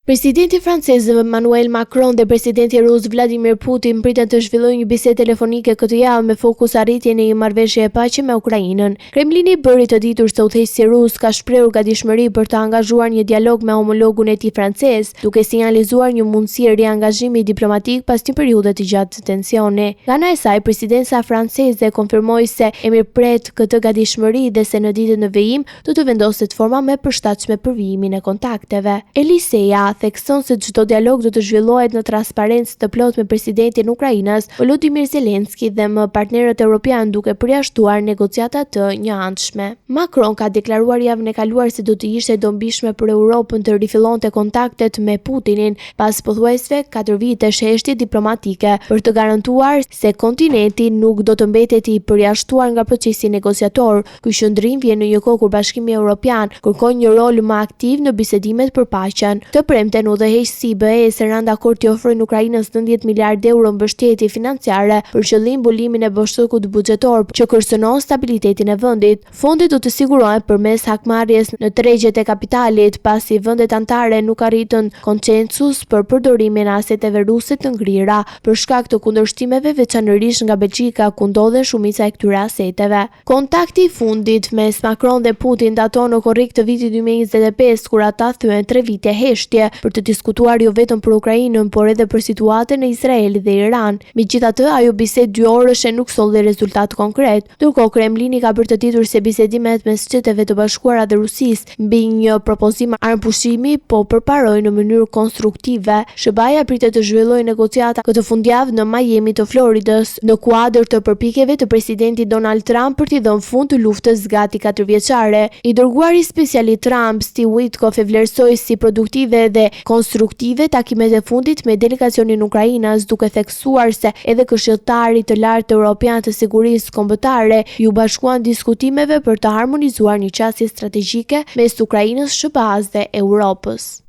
Presidenti francez Emmanuel Macron dhe presidenti rus Vladimir Putin priten të zhvillojnë një bisedë telefonike këtë javë me fokus arritjen e një marrëveshje e paqe me Ukrainën. Kremlini bëri të ditur se udhëheqësi rus ka shprehur gatishmëri për të angazhuar një dialog me homologun e tij francez, duke sinjalizuar një mundësi riangazhimi diplomatik pas një periudhe të gjatë të tensioni. Nga ana e saj, presidenca franceze konfirmoi se e mirëpret këtë gatishmëri dhe se në ditët në vijim do të vendoset forma më përshtatshme për vijimin e kontakteve. Eliseja thekson se çdo dialog do të zhvillohet në transparencë të plotë me presidentin e Ukrainës, Volodymyr Zelensky dhe me partnerët evropian, duke përjashtuar negociata të njëanshme. Macron ka deklaruar javën e kaluar se do të ishte e dobishme për Europën të rifillonte kontaktet me Putinin pas pothuajse 4 vite sheshtje diplomatike për të garantuar se kontinenti nuk do të mbetet i përjashtuar nga procesi negociator. Ky qëndrim vjen në një kohë kur Bashkimi Evropian kërkon një rol më aktiv në bisedimet për paqen. Të premten udhëheqësi BE-s rënë dakord të ofrojnë Ukrainës 90 miliardë euro mbështetje financiare për qëllim mbulumin e boshtëkut buxhetor që kërcënon stabilitetin e vendit. Fondi do të sigurohen përmes hakmarrjes në tregjet e kapitalit, pasi vendet anëtare nuk arritën konsensus për përdorimin e aseteve ruse të ngrira për shkak të kundërshtimeve, veçanërisht nga Belgjika, ku ndodhen shumica e këtyre aseteve. Kontakti i fundit mes Macron dhe Putin daton në korrik të vitit 2025, kur ata thyen 3 vite heshtje për të diskutuar jo vetëm për Ukrainën, por edhe për situatën e Izraelit dhe Iran. Megjithatë, ajo bisedë 2 orëshe nuk solli rezultat konkret, ndërkohë Kremlini ka bërë të ditur se bisedimet mes Shteteve të Bashkuara dhe Rusisë mbi një propozim armpushimi po përparojnë në mënyrë konstruktive. SBA pritet të zhvillojë negociata këtë fundjavë në Miami të Floridës, në kuadër të përpjekjeve të presidentit Donald Trump për t'i dhënë fund të luftës gati 4 vjeçare. I dërguari special i Trump, Steve Witkoff, e vlerësoi si produktive dhe konstruktive takimet e fundit me delegacionin Ukrainas, duke theksuar se edhe këshilltarit të lartë evropian të sigurisë kombëtare ju bashkuan diskutimeve për të harmonizuar një qasje strategjike mes Ukrainës, SBA-s dhe Europës.